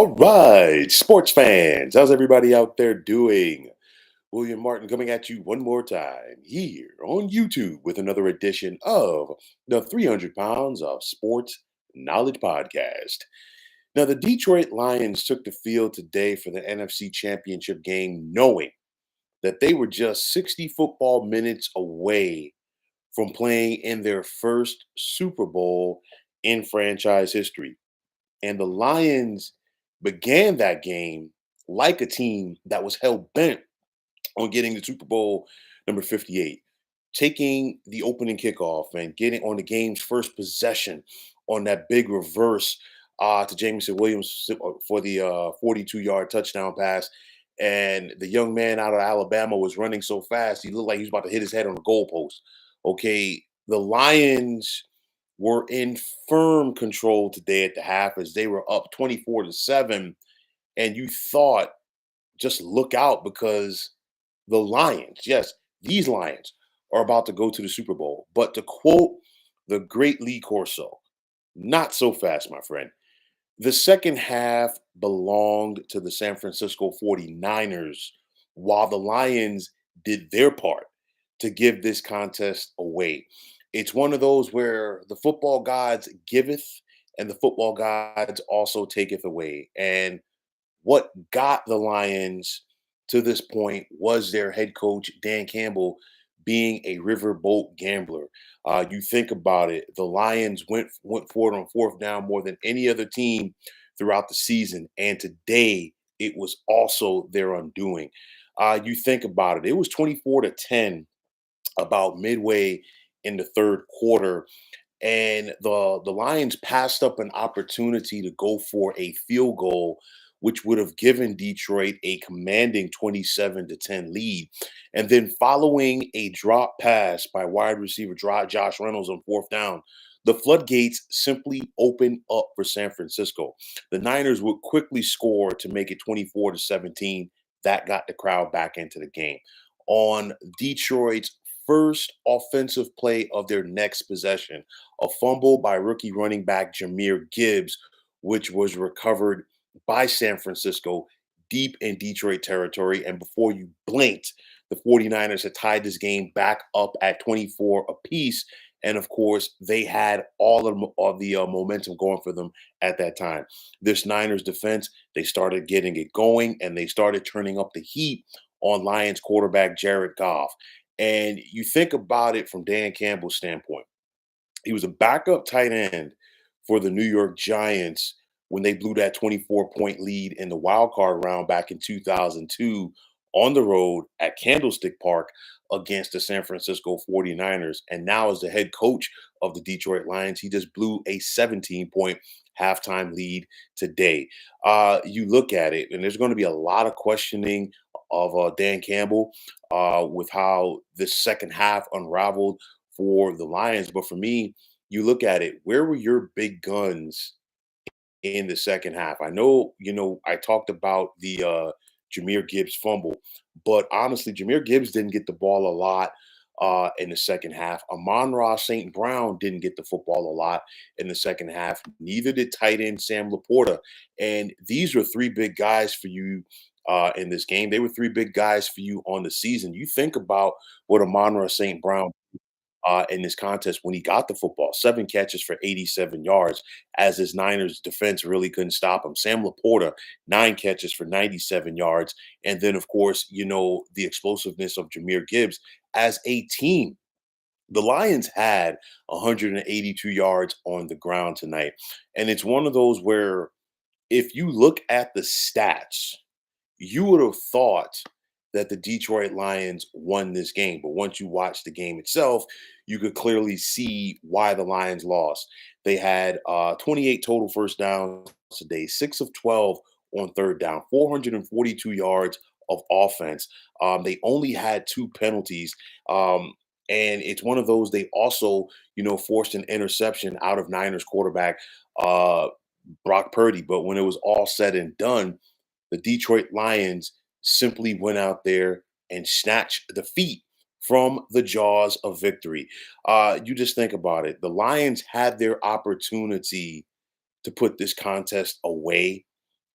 All right, sports fans, how's everybody out there doing? William Martin coming at you one more time here on YouTube with another edition of the 300 Pounds of Sports Knowledge Podcast. Now, the Detroit Lions took the field today for the NFC Championship game, knowing that they were just 60 football minutes away from playing in their first Super Bowl in franchise history. And the Lions began that game like a team that was hell bent on getting the Super Bowl number 58, taking the opening kickoff and getting on the game's first possession on that big reverse to Jameson Williams for the 42-yard touchdown pass. And the young man out of Alabama was running so fast, he looked like he was about to hit his head on the goalpost. Okay, the Lions were in firm control today at the half as they were up 24-7. And you thought, just look out because the Lions, yes, these Lions are about to go to the Super Bowl. But to quote the great Lee Corso, not so fast, my friend. The second half belonged to the San Francisco 49ers while the Lions did their part to give this contest away. It's one of those where the football gods giveth and the football gods also taketh away. And what got the Lions to this point was their head coach, Dan Campbell, being a riverboat gambler. You think about it, the Lions went for it on fourth down more than any other team throughout the season. And today it was also their undoing. You think about it, it was 24-10 about midway in the third quarter. And the Lions passed up an opportunity to go for a field goal, which would have given Detroit a commanding 27-10 lead. And then following a drop pass by wide receiver Josh Reynolds on fourth down, the floodgates simply opened up for San Francisco. The Niners would quickly score to make it 24-17. That got the crowd back into the game. On Detroit's first offensive play of their next possession, a fumble by rookie running back Jahmyr Gibbs, which was recovered by San Francisco deep in Detroit territory. And before you blinked, the 49ers had tied this game back up at 24 apiece. And of course, they had all of the momentum going for them at that time. This Niners defense, they started getting it going and they started turning up the heat on Lions quarterback Jared Goff. And you think about it from Dan Campbell's standpoint. He was a backup tight end for the New York Giants when they blew that 24-point lead in the wild card round back in 2002 on the road at Candlestick Park against the San Francisco 49ers. And now, as the head coach of the Detroit Lions, he just blew a 17-point halftime lead today. You look at it, and there's going to be a lot of questioning of Dan Campbell with how this second half unraveled for the Lions. But for me, you look at it, where were your big guns in the second half? I know, I talked about the Jahmyr Gibbs fumble, but honestly, Jahmyr Gibbs didn't get the ball a lot in the second half. Amon-Ra St. Brown didn't get the football a lot in the second half. Neither did tight end Sam Laporta. And these were three big guys for you in this game. They were three big guys for you on the season. You think about what Amon-Ra St. Brown in this contest when he got the football, 7 catches for 87 yards, as his Niners defense really couldn't stop him. Sam Laporta, 9 catches for 97 yards. And then, of course, the explosiveness of Jahmyr Gibbs. As a team, the Lions had 182 yards on the ground tonight. And it's one of those where if you look at the stats, you would have thought that the Detroit Lions won this game. But once you watch the game itself, you could clearly see why the Lions lost. They had 28 total first downs today, 6 of 12 on third down, 442 yards of offense. They only had 2 penalties. And it's one of those, they also, forced an interception out of Niners quarterback Brock Purdy. But when it was all said and done, the Detroit Lions simply went out there and snatched defeat from the jaws of victory. You just think about it. The Lions had their opportunity to put this contest away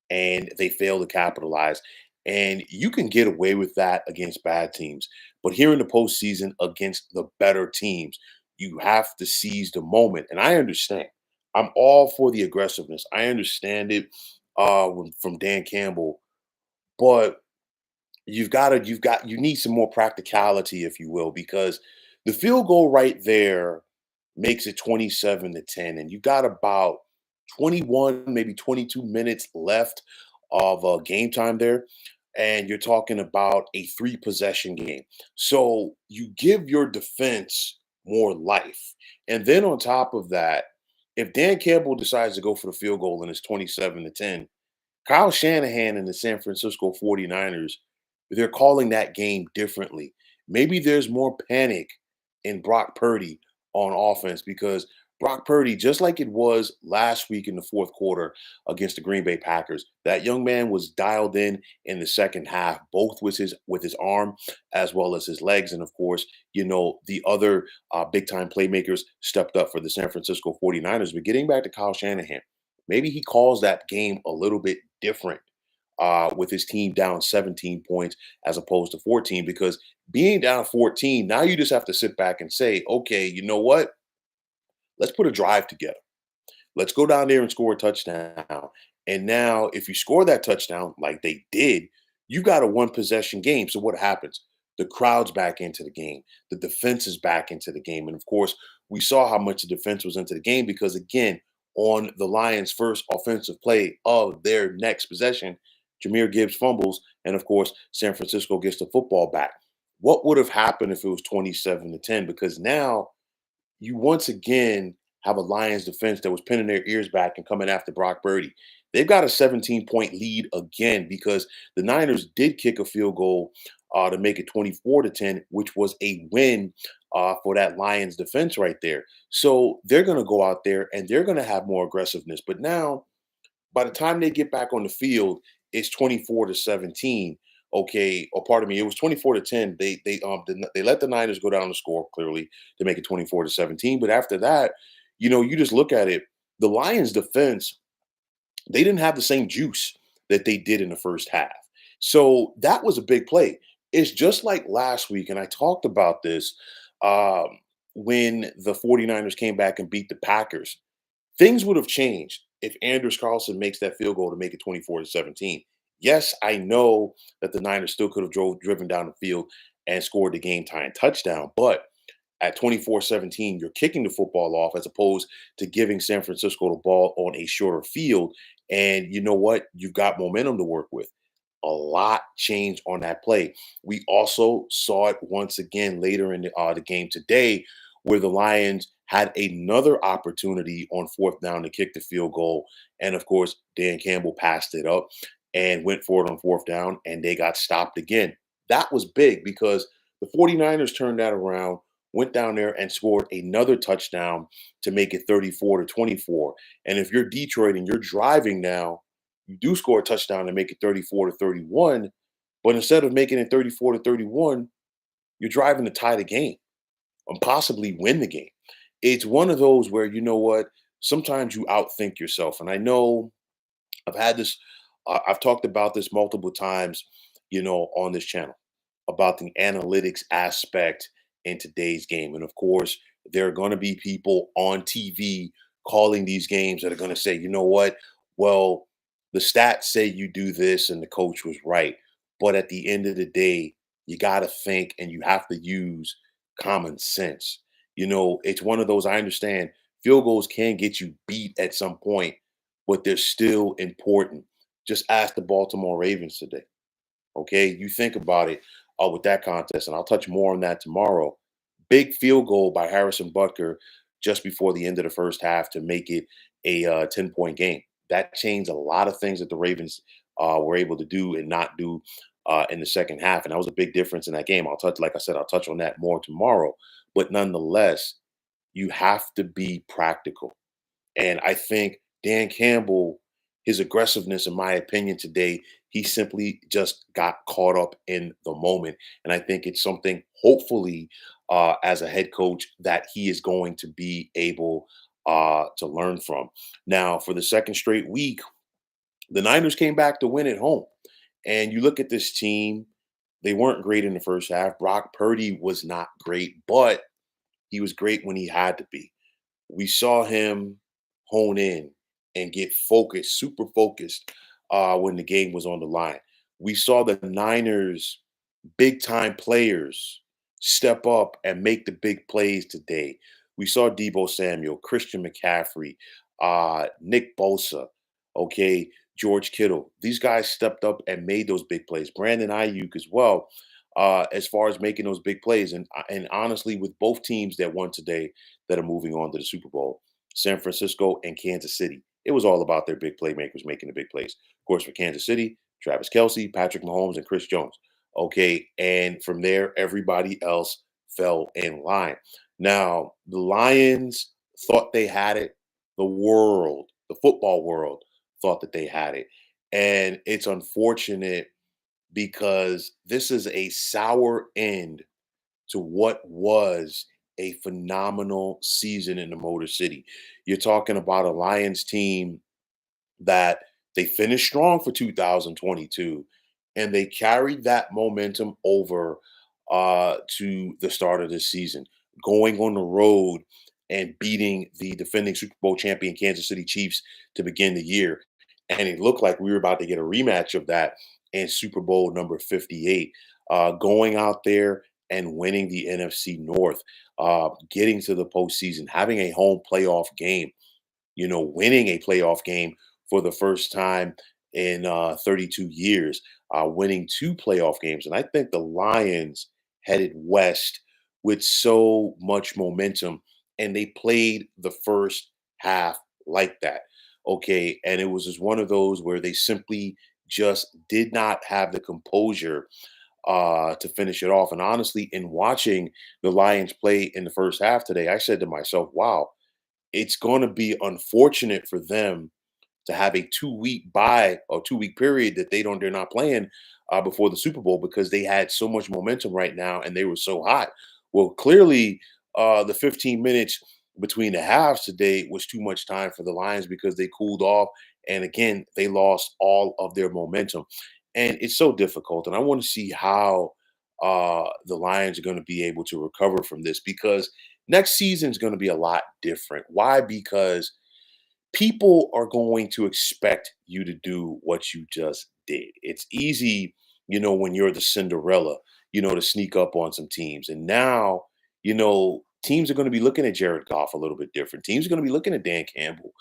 and they fail to capitalize. And you can get away with that against bad teams. But here in the postseason against the better teams, you have to seize the moment. And I understand. I'm all for the aggressiveness. I understand it from Dan Campbell, but you need some more practicality, if you will, because the field goal right there makes it 27-10, and you got about 21, maybe 22 minutes left of game time there. And you're talking about a three possession game. So you give your defense more life. And then on top of that, if Dan Campbell decides to go for the field goal and it's 27-10, Kyle Shanahan and the San Francisco 49ers, they're calling that game differently. Maybe there's more panic in Brock Purdy on offense because Brock Purdy, just like it was last week in the fourth quarter against the Green Bay Packers, that young man was dialed in the second half, both with his arm as well as his legs, and of course, the other big time playmakers stepped up for the San Francisco 49ers. But getting back to Kyle Shanahan, maybe he calls that game a little bit different with his team down 17 points as opposed to 14, because being down 14, now you just have to sit back and say, okay, you know what? Let's put a drive together. Let's go down there and score a touchdown. And now, if you score that touchdown like they did, you got a one possession game. So what happens? The crowd's back into the game. The defense is back into the game. And of course, we saw how much the defense was into the game because, again, on the Lions' first offensive play of their next possession, Jameer Gibbs fumbles. And of course, San Francisco gets the football back. What would have happened if it was 27-10? Because now you once again have a Lions defense that was pinning their ears back and coming after Brock Purdy. They've got a 17-point lead again because the Niners did kick a field goal to make it 24-10, which was a win for that Lions defense right there. So they're going to go out there and they're going to have more aggressiveness. But now, by the time they get back on the field, it's 24-17. Okay, or pardon me, it was 24-10. They let the Niners go down the score clearly to make it 24-17. But after that, you just look at it. The Lions defense, they didn't have the same juice that they did in the first half. So that was a big play. It's just like last week, and I talked about this um, when the 49ers came back and beat the Packers. Things would have changed if Anders Carlson makes that field goal to make it 24-17. Yes, I know that the Niners still could have driven down the field and scored the game tying touchdown, but at 24-17, you're kicking the football off as opposed to giving San Francisco the ball on a shorter field. And you know what? You've got momentum to work with. A lot changed on that play. We also saw it once again later in the game today, where the Lions had another opportunity on fourth down to kick the field goal. And of course, Dan Campbell passed it up and went for it on fourth down, and they got stopped again. That was big because the 49ers turned that around, went down there and scored another touchdown to make it 34-24. And if you're Detroit and you're driving now, you do score a touchdown to make it 34-31. But instead of making it 34-31, you're driving to tie the game and possibly win the game. It's one of those where, you know what, sometimes you outthink yourself. And I know I've had this, I've talked about this multiple times, on this channel about the analytics aspect in today's game. And of course, there are going to be people on TV calling these games that are going to say, you know what, well, the stats say you do this and the coach was right. But at the end of the day, you got to think and you have to use common sense. It's one of those, I understand field goals can get you beat at some point, but they're still important. Just ask the Baltimore Ravens today. Okay, you think about it with that contest, and I'll touch more on that tomorrow. Big field goal by Harrison Butker just before the end of the first half to make it a 10-point game. That changed a lot of things that the Ravens were able to do and not do in the second half, and that was a big difference in that game. Like I said, I'll touch on that more tomorrow. But nonetheless, you have to be practical. And I think Dan Campbell, his aggressiveness, in my opinion, today, he simply just got caught up in the moment. And I think it's something, hopefully, as a head coach, that he is going to be able to learn from. Now, for the second straight week, The Niners came back to win at home. And you look at this team, they weren't great in the first half. Brock Purdy was not great, but he was great when he had to be. We saw him hone in and get focused, super focused, when the game was on the line. We saw the Niners big time players step up and make the big plays today. We saw Debo Samuel, Christian McCaffrey, Nick Bosa, okay, George Kittle. These guys stepped up and made those big plays. Brandon Ayuk as well, as far as making those big plays. And honestly, with both teams that won today that are moving on to the Super Bowl, San Francisco and Kansas City, it was all about their big playmakers making the big plays. Of course, for Kansas City, Travis Kelsey, Patrick Mahomes, and Chris Jones. Okay. And from there, everybody else fell in line. Now, the Lions thought they had it. The world, the football world, thought that they had it. And it's unfortunate because this is a sour end to what was a phenomenal season in the Motor City. You're talking about a Lions team that they finished strong for 2022 and they carried that momentum over to the start of this season, going on the road and beating the defending Super Bowl champion Kansas City Chiefs to begin the year. And it looked like we were about to get a rematch of that in Super Bowl number 58, going out there and winning the NFC North, getting to the postseason, having a home playoff game, winning a playoff game for the first time in 32 years, winning two playoff games. And I think the Lions headed west with so much momentum, and they played the first half like that. Okay. And it was just one of those where they simply just did not have the composure to finish it off. And honestly, in watching the Lions play in the first half today, I said to myself, wow, it's going to be unfortunate for them to have a 2-week bye or 2-week period that they're not playing before the Super Bowl because they had so much momentum right now and they were so hot. Well, clearly, the 15 minutes between the halves today was too much time for the Lions because they cooled off, and again they lost all of their momentum, and it's so difficult. And I want to see how the Lions are going to be able to recover from this because next season is going to be a lot different. Why? Because people are going to expect you to do what you just did. It's easy, when you're the Cinderella, to sneak up on some teams. And now, teams are going to be looking at Jared Goff a little bit different. Teams are going to be looking at Dan Campbell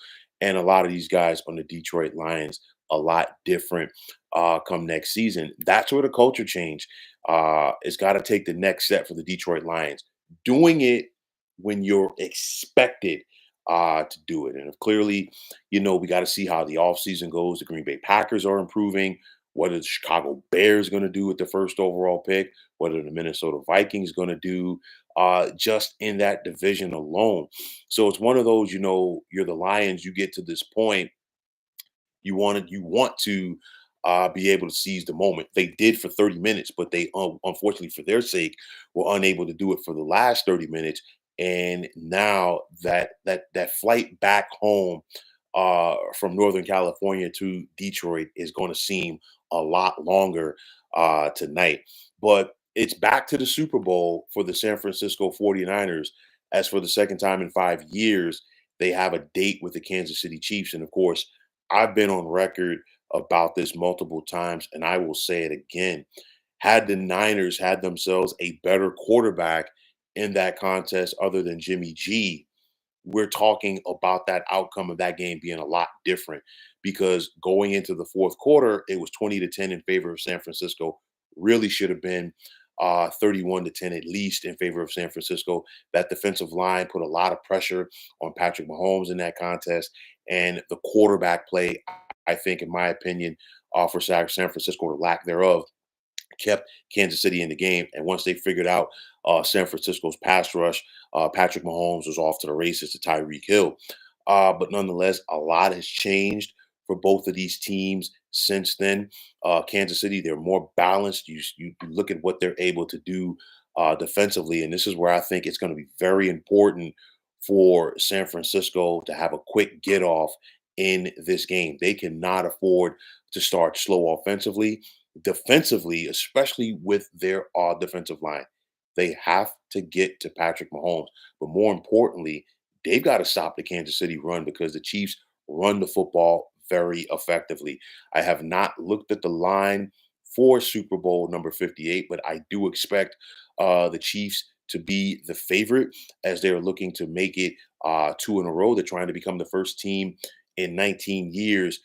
and a lot of these guys on the Detroit Lions a lot different come next season. That's where the culture change is got to take the next step for the Detroit Lions. Doing it when you're expected to do it. And if clearly, we got to see how the offseason goes. The Green Bay Packers are improving. What are the Chicago Bears going to do with the first overall pick? What are the Minnesota Vikings going to do just in that division alone? So it's one of those, you're the Lions, you get to this point you want to be able to seize the moment. They did for 30 minutes, but they unfortunately for their sake were unable to do it for the last 30 minutes. And now that flight back home from Northern California to Detroit is going to seem a lot longer tonight. But it's back to the Super Bowl for the San Francisco 49ers. As for the second time in 5 years, they have a date with the Kansas City Chiefs. And of course, I've been on record about this multiple times, and I will say it again. Had the Niners had themselves a better quarterback in that contest other than Jimmy G, we're talking about that outcome of that game being a lot different because going into the fourth quarter, it was 20-10 in favor of San Francisco. Really should have been 31-10 at least in favor of San Francisco. That defensive line put a lot of pressure on Patrick Mahomes in that contest. And the quarterback play, I think, in my opinion, for San Francisco, or lack thereof, kept Kansas City in the game. And once they figured out San Francisco's pass rush, Patrick Mahomes was off to the races to Tyreek Hill. But nonetheless, a lot has changed for both of these teams since then. Kansas City, they're more balanced. You look at what they're able to do defensively, and this is where I think it's going to be very important for San Francisco to have a quick get off in this game. They cannot afford to start slow offensively, defensively, especially with their defensive line. They have to get to Patrick Mahomes. But more importantly, they've got to stop the Kansas City run because the Chiefs run the football very effectively. I have not looked at the line for Super Bowl number 58, but I do expect the Chiefs to be the favorite as they're looking to make it two in a row. They're trying to become the first team in 19 years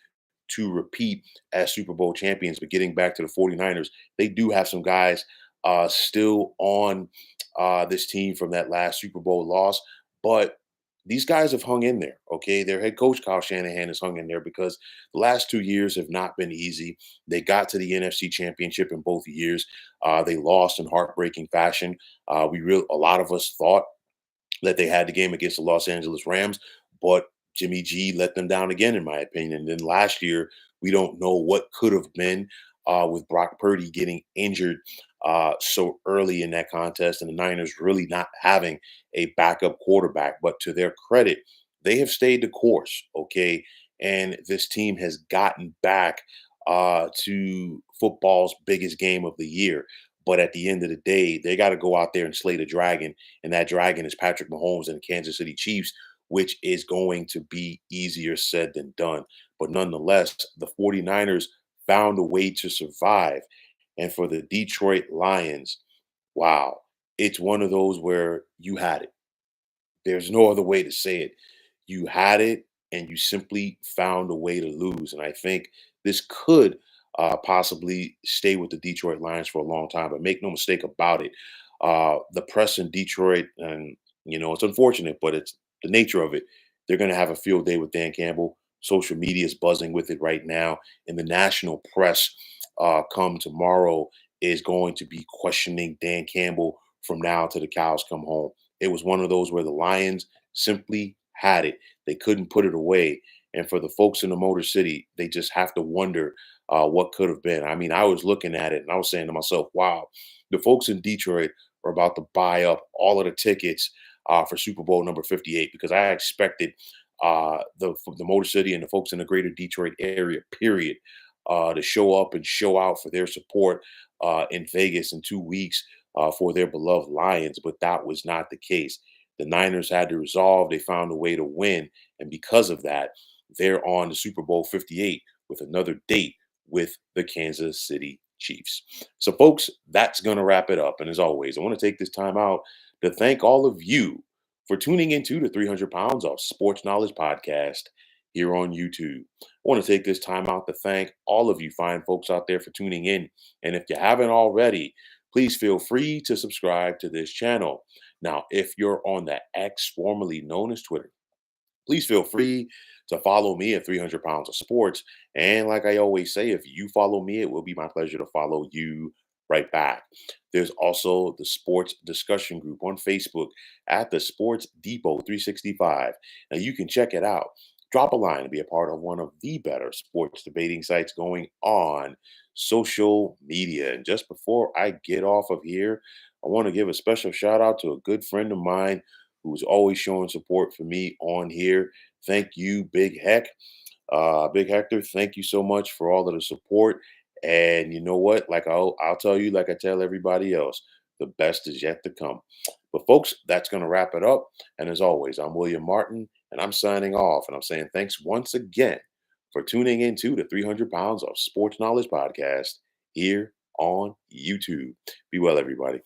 to repeat as Super Bowl champions. But getting back to the 49ers, they do have some guys still on this team from that last Super Bowl loss. But these guys have hung in there, okay? Their head coach, Kyle Shanahan, has hung in there because the last 2 years have not been easy. They got to the NFC Championship in both years. They lost in heartbreaking fashion. A lot of us thought that they had the game against the Los Angeles Rams, but Jimmy G let them down again, in my opinion. And then last year, we don't know what could have been with Brock Purdy getting injured so early in that contest, and the Niners really not having a backup quarterback. But to their credit, they have stayed the course, okay? And this team has gotten back to football's biggest game of the year. But at the end of the day, they got to go out there and slay the dragon. And that dragon is Patrick Mahomes and the Kansas City Chiefs, which is going to be easier said than done. But nonetheless, the 49ers found a way to survive. And for the Detroit Lions, wow, it's one of those where you had it. There's no other way to say it. You had it and you simply found a way to lose. And I think this could possibly stay with the Detroit Lions for a long time. But make no mistake about it, the press in Detroit, and it's unfortunate, but it's the nature of it. They're going to have a field day with Dan Campbell. Social media is buzzing with it right now, and the national press come tomorrow is going to be questioning Dan Campbell from now to the cows come home. It was one of those where the Lions simply had it. They couldn't put it away. And for the folks in the Motor City, they just have to wonder what could have been. I mean, I was looking at it and I was saying to myself, wow, the folks in Detroit are about to buy up all of the tickets for Super Bowl number 58 because I expected the Motor City and the folks in the greater Detroit area, period, to show up and show out for their support in Vegas in 2 weeks for their beloved Lions, but that was not the case. The Niners had to resolve. They found a way to win. And because of that, they're on the Super Bowl 58 with another date with the Kansas City Chiefs. So, folks, that's going to wrap it up. And as always, I want to take this time out to thank all of you for tuning into the 300 Pounds of Sports Knowledge podcast here on YouTube. I want to take this time out to thank all of you fine folks out there for tuning in. And if you haven't already, please feel free to subscribe to this channel. Now, if you're on the X, formerly known as Twitter, please feel free to follow me at 300 Pounds of Sports. And like I always say, if you follow me, it will be my pleasure to follow you right back. There's also the sports discussion group on Facebook at the Sports Depot 365. Now you can check it out. Drop a line and be a part of one of the better sports debating sites going on social media. And just before I get off of here, I want to give a special shout out to a good friend of mine who's always showing support for me on here. Thank you, Big Heck. Big Hector, thank you so much for all of the support. And you know what? Like I'll tell you, like I tell everybody else, the best is yet to come. But folks, that's going to wrap it up. And as always, I'm William Martin, and I'm signing off. And I'm saying thanks once again for tuning into the 300 Pounds of Sports Knowledge podcast here on YouTube. Be well, everybody.